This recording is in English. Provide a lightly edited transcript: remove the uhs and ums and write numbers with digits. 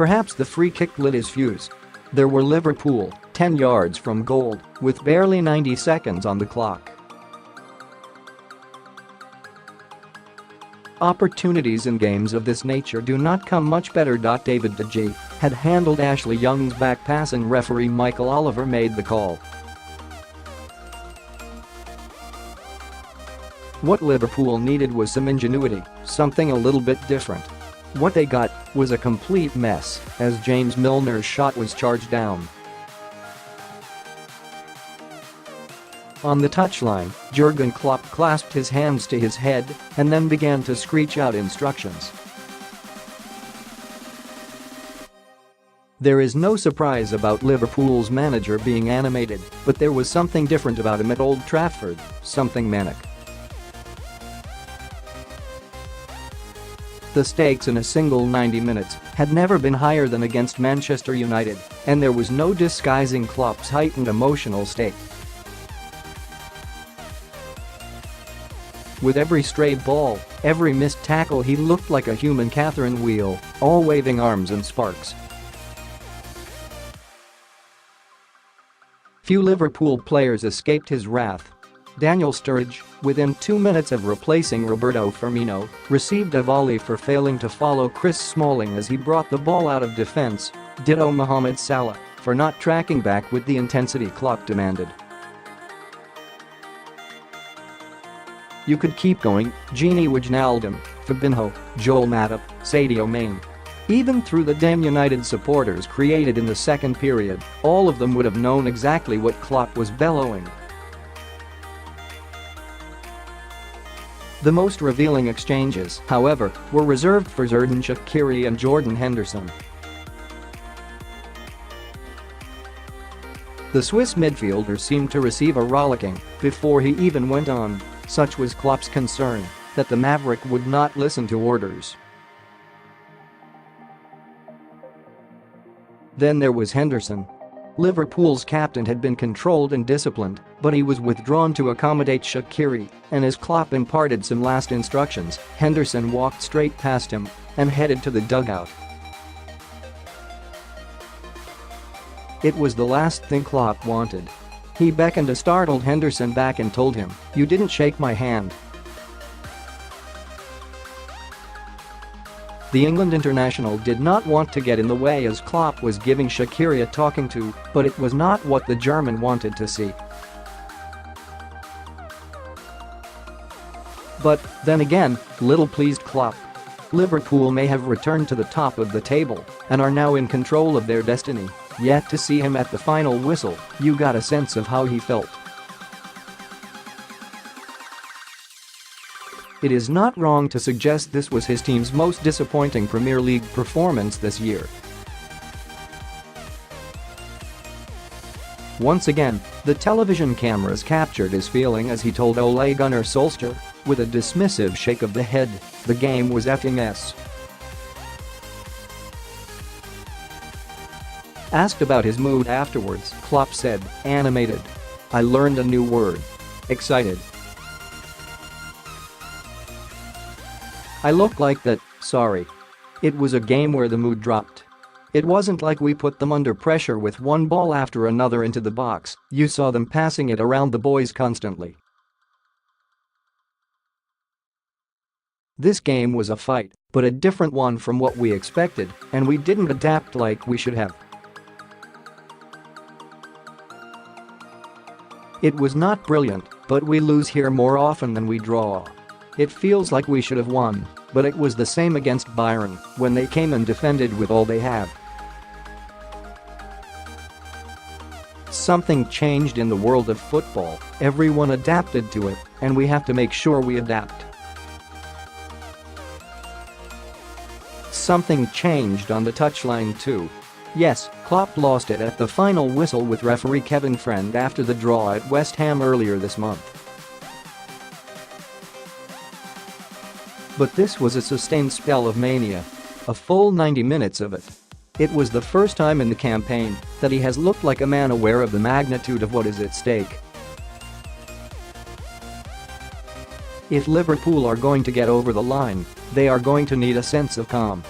Perhaps the free kick lit his fuse. There were Liverpool, 10 yards from goal, with barely 90 seconds on the clock. Opportunities in games of this nature do not come much better. David De Gea had handled Ashley Young's back pass and referee Michael Oliver made the call. What Liverpool needed was some ingenuity, something a little bit different. What they got was a complete mess as James Milner's shot was charged down. On the touchline, Jurgen Klopp clasped his hands to his head and then began to screech out instructions. There is no surprise about Liverpool's manager being animated, but there was something different about him at Old Trafford, something manic. The stakes in a single 90 minutes had never been higher than against Manchester United, and there was no disguising Klopp's heightened emotional state. With every stray ball, every missed tackle, he looked like a human Catherine wheel, all waving arms and sparks. Few Liverpool players escaped his wrath. Daniel Sturridge, within 2 minutes of replacing Roberto Firmino, received a volley for failing to follow Chris Smalling as he brought the ball out of defense, ditto Mohamed Salah for not tracking back with the intensity Klopp demanded. You could keep going, Gini Wijnaldum, Fabinho, Joel Matip, Sadio Mane. Even through the Den United supporters created in the second period, all of them would have known exactly what Klopp was bellowing. The most revealing exchanges, however, were reserved for Xherdan Shaqiri and Jordan Henderson. The Swiss midfielder seemed to receive a rollicking before he even went on. Such was Klopp's concern that the Maverick would not listen to orders. Then there was Henderson. Liverpool's captain had been controlled and disciplined, but he was withdrawn to accommodate Shaqiri, and as Klopp imparted some last instructions, Henderson walked straight past him and headed to the dugout. It was the last thing Klopp wanted. He beckoned a startled Henderson back and told him, "You didn't shake my hand." The England international did not want to get in the way as Klopp was giving Shaqiri a talking to, but it was not what the German wanted to see. But, then again, little pleased Klopp. Liverpool may have returned to the top of the table and are now in control of their destiny, yet to see him at the final whistle, you got a sense of how he felt. It is not wrong to suggest this was his team's most disappointing Premier League performance this year. Once again, the television cameras captured his feeling as he told Ole Gunnar Solskjaer, with a dismissive shake of the head, the game was effing S. Asked about his mood afterwards, Klopp said, "Animated. I learned a new word. Excited. I look like that, sorry. It was a game where the mood dropped. It wasn't like we put them under pressure with one ball after another into the box, you saw them passing it around the boys constantly. This game was a fight, but a different one from what we expected, and we didn't adapt like we should have. It was not brilliant, but we lose here more often than we draw. It feels like we should have won, but it was the same against Bayern when they came and defended with all they had." Something changed in the world of football, everyone adapted to it, and we have to make sure we adapt. Something changed on the touchline too. Yes, Klopp lost it at the final whistle with referee Kevin Friend after the draw at West Ham earlier this month. But this was a sustained spell of mania. A full 90 minutes of it. It was the first time in the campaign that he has looked like a man aware of the magnitude of what is at stake. If Liverpool are going to get over the line, they are going to need a sense of calm.